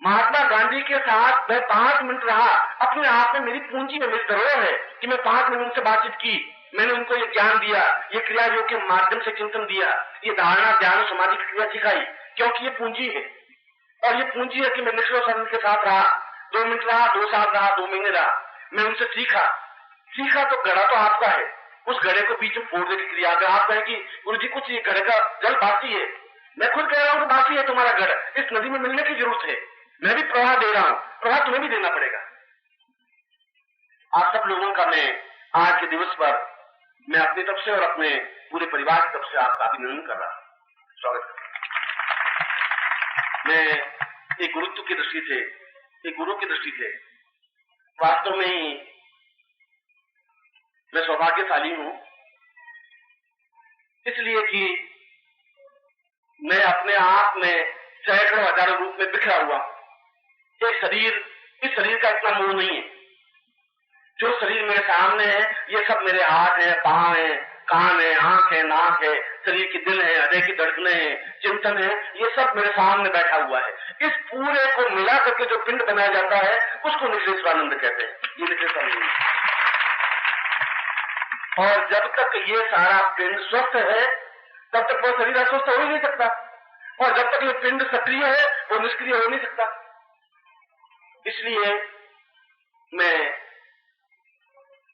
महात्मा गांधी के साथ मैं 5 मिनट रहा, अपने आप में मेरी पूंजी में मेरी धरोहर है कि मैं 5 मिनट उनसे बातचीत की, मैंने उनको ये ज्ञान दिया, ये क्रिया योग के माध्यम से चिंतन दिया, ये धारणा ध्यान समाधि की क्रिया सिखाई, क्योंकि ये पूंजी है। और ये पूंजी है कि मैं निष्ठा साधन के साथ रहा, 2 मिनट रहा, 2 साल रहा, 2 महीने रहा, मैं उनसे सीखा तो घड़ा तो आपका है, उस घड़े को बीच में फोड़ दे की क्रिया। अगर आप कहें कि गुरु जी कुछ ये घड़े का जल बासी है, मैं खुद कह रहा हूं कि बासी है तुम्हारा घड़, इस नदी में मिलने की जरूरत है, मैं भी प्रवाह दे रहा हूं, प्रवाह तुम्हें भी देना पड़ेगा। आप सब लोगों का मैं आज के दिवस पर मैं अपनी तरफ से और अपने पूरे परिवार की तरफ से आपका अभिनंदन कर रहा हूं, स्वागत करता हूं। मैं एक गुरुत्व की दृष्टि से, एक गुरु की दृष्टि से वास्तव में ही मैं सौभाग्यशाली हूं, इसलिए कि मैं अपने आप में सैकड़ों हजारों रूप में बिखरा हुआ एक शरीर, इस शरीर का इतना मोह नहीं है। जो शरीर मेरे सामने है ये सब मेरे हाथ है, पांव है, कान है, आंख है, नाक है, शरीर की दिल है, हृदय की धड़कनें है, चिंतन है, ये सब मेरे सामने बैठा हुआ है। इस पूरे को मिला करके जो पिंड बनाया जाता है उसको निश्चेष्टानंद कहते हैं। ये निश्चेष्टानंद, और जब तक ये सारा पिंड स्वस्थ है तब तक वो शरीर अस्वस्थ हो ही नहीं सकता, और जब तक ये पिंड सक्रिय है वो निष्क्रिय हो नहीं सकता। इसलिए मैं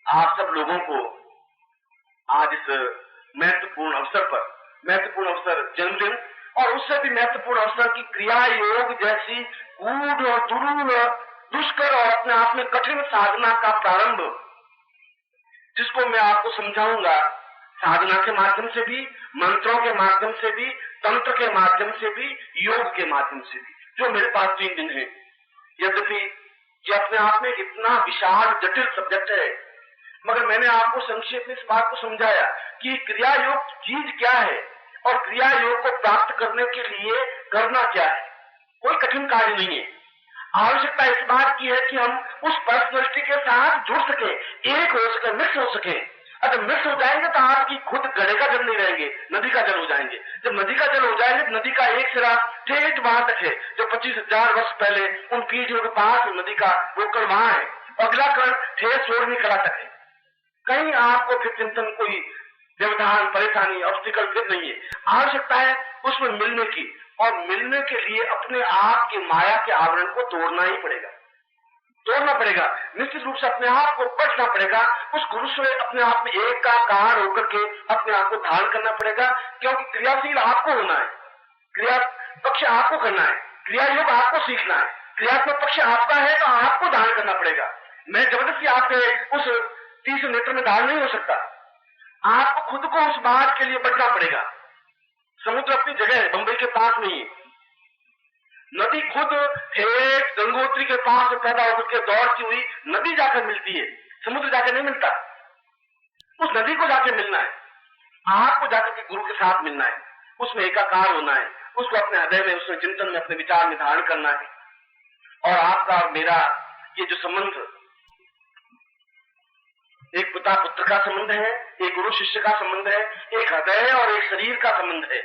आप सब लोगों को आज इस महत्वपूर्ण अवसर पर, महत्वपूर्ण अवसर जन्मदिन और उससे भी महत्वपूर्ण अवसर की क्रिया योग जैसी गूढ़ और दुरूह, दुष्कर और अपने आप में कठिन साधना का प्रारंभ, जिसको मैं आपको समझाऊंगा साधना के माध्यम से भी, मंत्रों के माध्यम से भी, तंत्र के माध्यम से भी, योग के माध्यम से भी, जो मेरे पास 3 दिन है। यद्यपि ये अपने आप में इतना विशाल जटिल सब्जेक्ट है, मगर मैंने आपको संक्षेप में इस बात को समझाया कि क्रिया योग चीज क्या है और क्रिया योग को प्राप्त करने के लिए करना क्या है। कोई कठिन कार्य नहीं है, आवश्यकता इस बात की है कि हम उस पर्सनैलिटी के साथ जुड़ सके, एक हो सके, मिक्स हो सके। अगर मिक्स हो जाएंगे तो आपकी खुद घड़े का जल नहीं रहेंगे, नदी का जल हो जाएंगे। जब नदी का जल हो जाएंगे तो नदी का एक सिरा ठेठ वहां तक है जो 25,000 वर्ष पहले उन पीढ़ियों के पास नदी का वो कण वहां है, अगला कण ठेठ छोड़ने कला तक है। कहीं आपको फिर चिंतन कोई व्यवधान, परेशानी, ऑब्स्टिकल फिर नहीं है। आवश्यकता है उसमें मिलने की, और मिलने के लिए अपने आप की माया के आवरण को तोड़ना ही पड़ेगा, तोड़ना पड़ेगा। निश्चित रूप से अपने आप को बचना पड़ेगा, उस गुरु से अपने आप में एकाकार होकर के अपने आप को धारण करना पड़ेगा, क्योंकि क्रियाशील आपको होना है, क्रिया पक्ष आपको करना है, क्रिया योग आपको सीखना है, क्रियात्मक पक्ष आपका है तो आपको धारण करना पड़ेगा। मैं जबरदस्ती आपके उस तीसरे नेत्र में धारण नहीं हो सकता, आपको खुद को उस बात के लिए बढ़ना पड़ेगा। समुद्र अपनी जगह है, बंबई के पास नहीं है, नदी खुद ठेठ गंगोत्री के पास से पैदा होकर के दौड़ती हुई नदी जाकर मिलती है, समुद्र जाकर नहीं मिलता। उस नदी को जाकर मिलना है, आपको जाकर के गुरु के साथ मिलना है, उसमें एकाकार होना है, उसको अपने हृदय में, उसमें चिंतन में, अपने विचार में धारण करना है। और आपका और मेरा ये जो संबंध एक पिता पुत्र का संबंध है, एक गुरु शिष्य का संबंध है, एक हृदय और एक शरीर का संबंध है।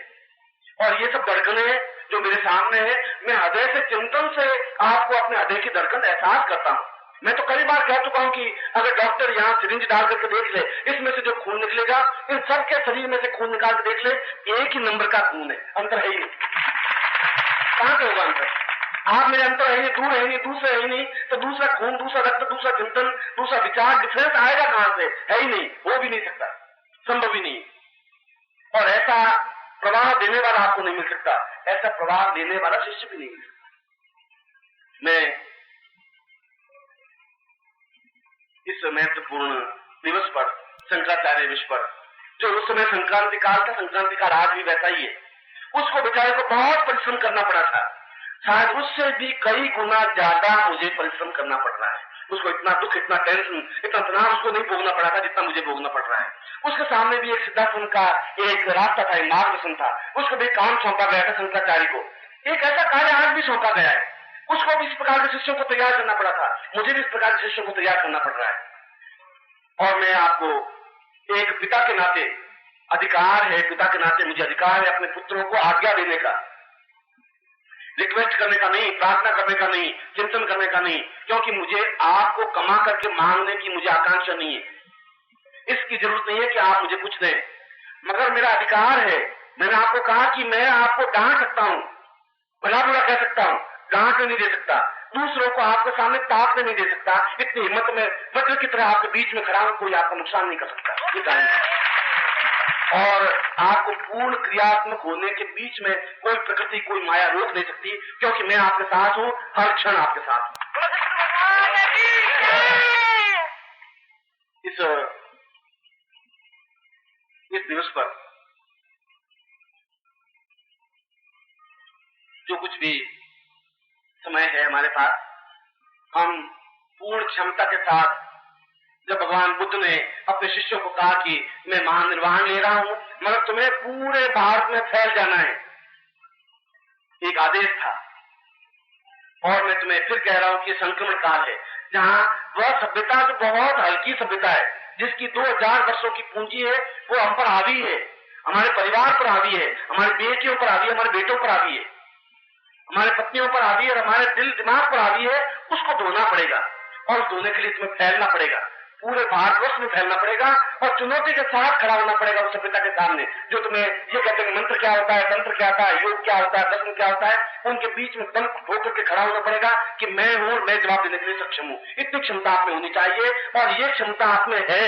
और ये सब धड़कने जो मेरे सामने है, मैं हृदय से, चिंतन से आपको अपने हृदय की धड़कन एहसास करता हूं। मैं तो कई बार कह चुका हूं कि अगर डॉक्टर यहाँ सिरिंज डाल करके देख ले, इसमें से जो खून निकलेगा, इन सबके शरीर में से खून निकाल के देख ले, एक ही नंबर का खून है, अंतर है ही नहीं। कहां से होगा अंतर? आप मेरे अंतर है, दूर है नहीं, दूसरे है ही नहीं, तो दूसरा खून, दूसरा रक्त, दूसरा चिंतन, दूसरा विचार, डिफरेंस आएगा कहां से? है ही नहीं, हो भी नहीं सकता, संभव ही नहीं। और ऐसा प्रवाह देने वाला आपको नहीं मिल सकता, ऐसा प्रवाह देने वाला शिष्य भी नहीं मिल सकता। मैं इस महत्वपूर्ण दिवस पर, शंकराचार्य विश्व पर, जो उस समय संक्रांति काल था, संक्रांति काल आज भी वैसा ही है, उसको बेचारे को बहुत परिश्रम करना पड़ा था, शायद उससे भी कई गुना ज्यादा मुझे परिश्रम करना पड़ रहा है। उसको इतना दुख, इतना टेंशन, इतना तनाव उसको नहीं भोगना पड़ा था जितना मुझे भोगना पड़ रहा है। उसके सामने भी एक सिद्धासन का एक रास्ता था, एक मार्गदर्शन था, उसको भी काम सौंपा गया था शंकराचार्य को। एक ऐसा कार्य आज भी सौंपा गया है, उसको भी इस प्रकार के शिष्यों को तैयार करना पड़ा था, मुझे भी इस प्रकार के शिष्यों को तैयार करना पड़ रहा है। और मैं आपको एक पिता के नाते अधिकार है, पिता के नाते मुझे अधिकार है अपने पुत्रों को आज्ञा देने का। रिक्वेस्ट करने का नहीं, प्रार्थना करने का नहीं, चिंतन करने का नहीं, क्योंकि मुझे आपको कमा करके मांगने की मुझे आकांक्षा नहीं है। इसकी जरूरत नहीं है कि आप मुझे कुछ दें, मगर मेरा अधिकार है। मैंने आपको कहा कि मैं आपको डांट सकता हूं, भला बुरा कह सकता हूं, डांट नहीं दे सकता, दूसरों को आपके सामने ताकने नहीं दे सकता। इतनी हिम्मत में वज्र की तरह आपके बीच में खड़ा हूं, कोई आपका नुकसान नहीं कर सकता। ये कहानी और आपको पूर्ण क्रियात्मक होने के बीच में कोई प्रकृति, कोई माया रोक नहीं सकती, क्योंकि मैं आपके साथ हूं, हर क्षण आपके साथ हूं। इस दिवस पर जो कुछ भी समय है हमारे पास, हम पूर्ण क्षमता के साथ, जब भगवान बुद्ध ने अपने शिष्यों को कहा कि मैं महानिर्वाण ले रहा हूं, मगर तुम्हें पूरे भारत में फैल जाना है, एक आदेश था। और मैं तुम्हें फिर कह रहा हूं कि संक्रमण काल है, जहां वह सभ्यता जो बहुत हल्की सभ्यता है, जिसकी 2000 वर्षों की पूंजी है, वो हम पर हावी है, हमारे परिवार पर हावी है, हमारी बेटियों पर हावी है, हमारे बेटों पर हावी है, हमारे पत्नियों पर हावी है, और हमारे दिल दिमाग पर हावी है। उसको धोना पड़ेगा, और धोने के लिए तुम्हें फैलना पड़ेगा, पूरे भारतवर्ष में फैलना पड़ेगा, और चुनौती के साथ खड़ा होना पड़ेगा उस सभ्यता के सामने जो तुम्हें ये कहते हैं मंत्र क्या होता है, तंत्र क्या होता है, योग क्या होता है, दर्शन क्या होता है। उनके बीच में दम होकर के खड़ा होना पड़ेगा कि मैं हूं, मैं जवाब देने के लिए सक्षम हूं। इतनी क्षमता आप में होनी चाहिए, और ये क्षमता आप में है,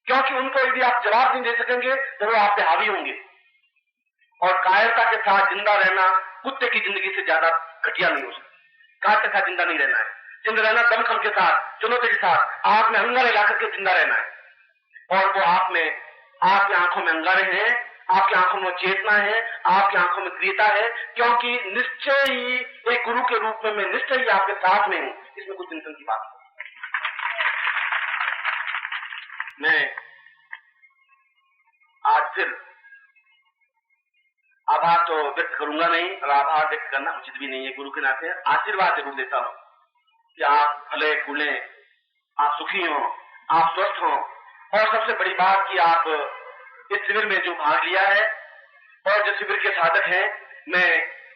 क्योंकि उनको यदि आप जवाब नहीं दे सकेंगे तो वो आप पे हावी होंगे। और कायरता के साथ जिंदा रहना कुत्ते की जिंदगी से ज्यादा घटिया नहीं हो सकता। कायरता के साथ जिंदा नहीं रहना है, जिंदा रहना दमखम के साथ, चुनौती के साथ, आप में अंगारे ला करके जिंदा रहना है। और वो आप में, आपकी आंखों में अंगारे हैं, आपकी आंखों में चेतना है, आपकी आंखों में क्रियता है, क्योंकि निश्चय ही एक गुरु के रूप में मैं निश्चय ही आपके साथ में हूं। इसमें कुछ चिंतन की बात है। मैं आज फिर आभार तो व्यक्त करूंगा नहीं, और आभार व्यक्त करना उचित भी नहीं है। गुरु के नाते आशीर्वाद जरूर देता हूं कि आप फले फूले, आप सुखी हो, आप स्वस्थ हो, और सबसे बड़ी बात कि आप इस शिविर में जो भाग लिया है, और जो शिविर के साधक हैं, मैं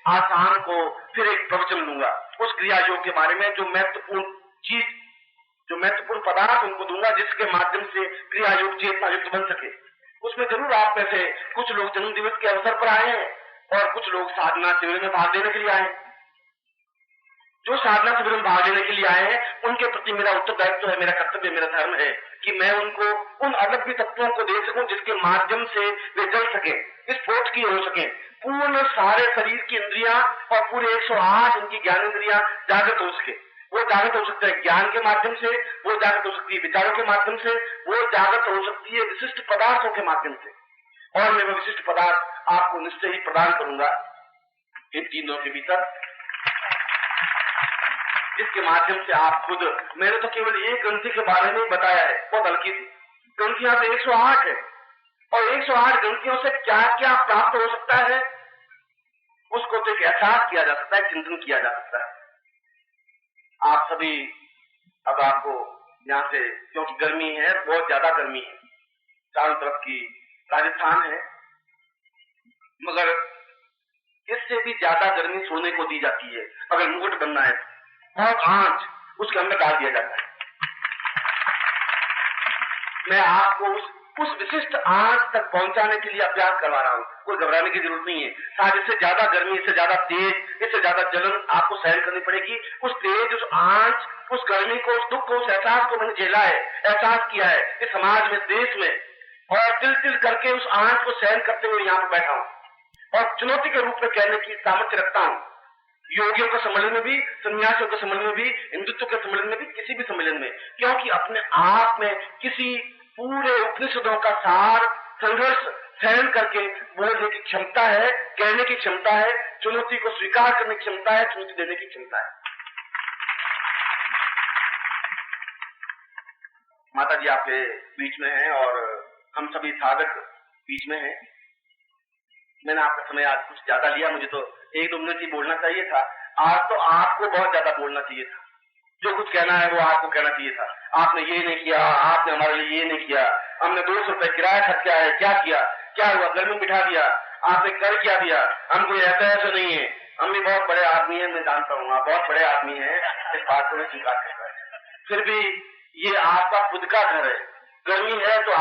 आज शाम को फिर एक प्रवचन लूंगा उस क्रिया योग के बारे में, जो महत्वपूर्ण चीज, जो महत्वपूर्ण पदार्थ उनको दूंगा, जिसके माध्यम से क्रिया योग चेतना युक्त बन सके। उसमें जरूर आप में से कुछ लोग जन्म दिवस के अवसर पर आए हैं, और कुछ लोग साधना शिविर में भाग लेने के लिए आए हैं। जो साधना शिविर में भाग लेने के लिए आए हैं, उनके प्रति मेरा उत्तरदायित्व है, मेरा कर्तव्य, मेरा धर्म है कि मैं उनको उन अलग तत्वों को दे सकूं जिसके माध्यम से वे जल सके, स्फोट की हो सके, पूर्ण सारे शरीर की इंद्रियां और पूरे 108 उनकी ज्ञान इंद्रियां जागृत हो सके। वो जागृत हो सकता है ज्ञान के माध्यम से, वो जागृत हो सकती है विचारों के माध्यम से, वो जागृत हो सकती है विशिष्ट पदार्थों के माध्यम से, और मैं वो विशिष्ट पदार्थ आपको निश्चय ही प्रदान करूंगा इन 3 दिनों के भीतर, जिसके माध्यम से आप खुद, मैंने तो केवल एक ग्रंथि के बारे में बताया है, बहुत हल्की थी। ग्रंथियां तो 108 है, और 108 ग्रंथियों से क्या क्या प्राप्त हो सकता है, उसको तो एक एहसास किया जा सकता है, चिंतन किया जा सकता है। आप सभी, अब आपको यहां से, क्योंकि गर्मी है, बहुत ज्यादा गर्मी है, चारों तरफ की राजस्थान है, मगर इससे भी ज्यादा गर्मी सोने को दी जाती है अगर मुकुट बनना है, और आंच उसके अंदर डाल दिया जाता है। मैं आपको उस विशिष्ट आंच तक पहुंचाने के लिए अभ्यास करवा रहा हूं, कोई घबराने की जरूरत नहीं है। शायद इससे ज्यादा गर्मी, इससे ज्यादा तेज, इससे ज्यादा जलन आपको सहन करनी पड़ेगी। उस तेज, उस आंच, उस गर्मी को, उस दुख को, उस एहसास को मैंने झेला है, एहसास किया है इस समाज में, देश में, और तिल तिल करके उस आंच को सहन करते हुए यहां पर बैठा हूं, और चुनौती के रूप में कहने की सामर्थ्य रखता हूं। योगियों के सम्मेलन में भी, सन्यासियों के सम्मेलन में भी, हिंदुत्व के सम्मेलन में भी, किसी भी सम्मेलन में, क्योंकि अपने आप में किसी पूरे उपनिषदों का सार, संघर्ष सहन करके बोलने की क्षमता है, कहने की क्षमता है, चुनौती को स्वीकार करने की क्षमता है, चुनौती देने की क्षमता है। माता जी आपके बीच में हैं, और हम सभी साधक बीच में हैं। मैंने आपका समय आज कुछ ज्यादा लिया, मुझे तो 1-2 मिनट ही बोलना चाहिए था। आज तो आपको बहुत ज्यादा बोलना चाहिए था, जो कुछ कहना है वो आपको कहना चाहिए था। आपने ये नहीं किया, आपने हमारे लिए ये नहीं किया, हमने 200 रुपए किराया खर्चा है, क्या किया, क्या हुआ, घर में बिठा दिया, आपने कर क्या दिया, हम कोई ऐसा नहीं है, हम भी बहुत बड़े आदमी हैं, मैं जानता हूँ आप बहुत बड़े आदमी हैं, इस बात को मैं स्वीकार करता हूँ। फिर भी ये आपका खुद का घर है, गर्मी है तो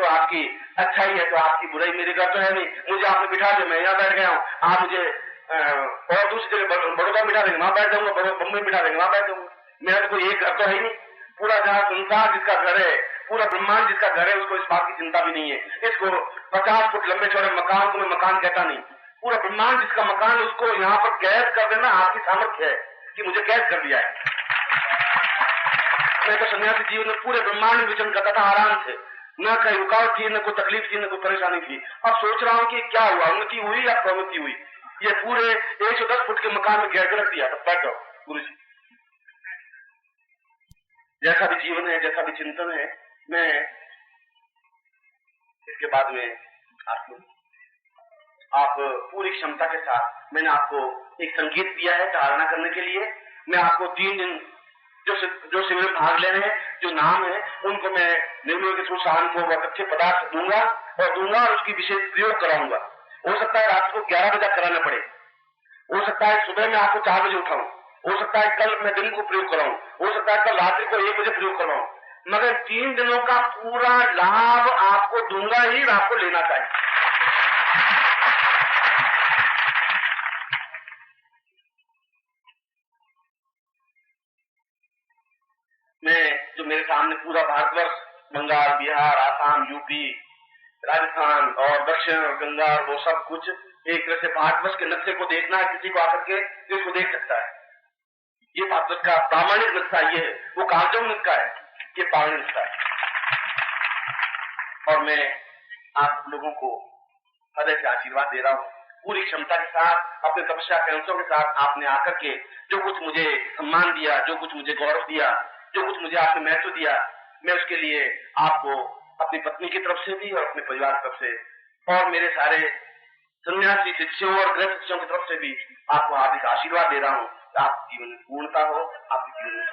आपकी अच्छाई है तो आपकी बुराई मेरे घर तो है नहीं। मुझे आपने बिठा दिया, मैं यहाँ बैठ गया हूँ, आप मुझे और दूसरी जगह बड़ौदा बिठा देंगे, वहां बैठ जाऊंगा, बम्बई बिठा देंगे, वहां बैठ जाऊंगा। मेरा तो कोई एक घर तो है ही नहीं। पूरा जहां संसार जिसका घर है, पूरा ब्रह्मांड जिसका घर है, उसको इस बात की चिंता भी नहीं है। इसको 50 फुट लंबे चौड़े मकान को मैं मकान कहता नहीं। पूरा ब्रह्मांड जिसका मकान है, उसको यहाँ पर कैद कर देना आपकी सामर्थ्य है कि मुझे कैद कर दिया है। मैं तो सन्यासी जीवन में पूरे ब्रह्मांड में विचरण करता था आराम से, न कहीं रुकावट थी, न कोई तकलीफ थी, न कोई परेशानी थी। अब सोच रहा हूँ कि क्या हुआ, उन्नति हुई या प्रवृत्ति हुई। ये पूरे 110 फुट के मकान में घेर कर रख दिया। तब बैठ जाओ गुरु जी, जैसा भी जीवन है, जैसा भी चिंतन है, मैं इसके बाद में आप पूरी क्षमता के साथ, मैंने आपको एक संगीत दिया है धारणा करने के लिए। मैं आपको 3 दिन जो शिविर में भाग ले रहे हैं, जो नाम है, उनको मैं निर्मल के शान को अच्छे पदार्थ दूंगा और उसकी विशेष प्रयोग कराऊंगा। हो सकता है रात को 11 बजे कराना पड़े, हो सकता है सुबह में आपको 4 बजे उठाऊं, हो सकता है कल मैं दिन को प्रयोग कराऊं, हो सकता है कल रात्रि को 1 बजे प्रयोग करवाऊं, मगर 3 दिनों का पूरा लाभ आपको दूंगा ही, आपको लेना चाहिए। मैं जो मेरे सामने पूरा भारतवर्ष, बंगाल, बिहार, आसाम, यूपी, राजस्थान और दक्षिण गंगा, वो सब कुछ एक तरह से भारतवर्ष के नक्शे को देखना है। किसी को आकर के इसको देख सकता है। ये भारतवर्ष का प्रामाणिक नक्शा ये है, वो कागजों में का है, ये प्रामाणिक नक्शा है। और मैं आप लोगों को हृदय से आशीर्वाद दे रहा हूँ, पूरी क्षमता के साथ, अपने तपस्या के अंशों के साथ आपने आकर के जो कुछ मुझे सम्मान दिया, जो कुछ मुझे गौरव दिया, जो कुछ मुझे आपने महत्व दिया, मैं उसके लिए आपको अपनी पत्नी की तरफ से भी और अपने परिवार की तरफ से और मेरे सारे सन्यासी शिष्यों और गृह शिष्यों की तरफ से भी आपको हार्दिक आशीर्वाद दे रहा हूँ। आपके जीवन में पूर्णता हो, आपके जीवन में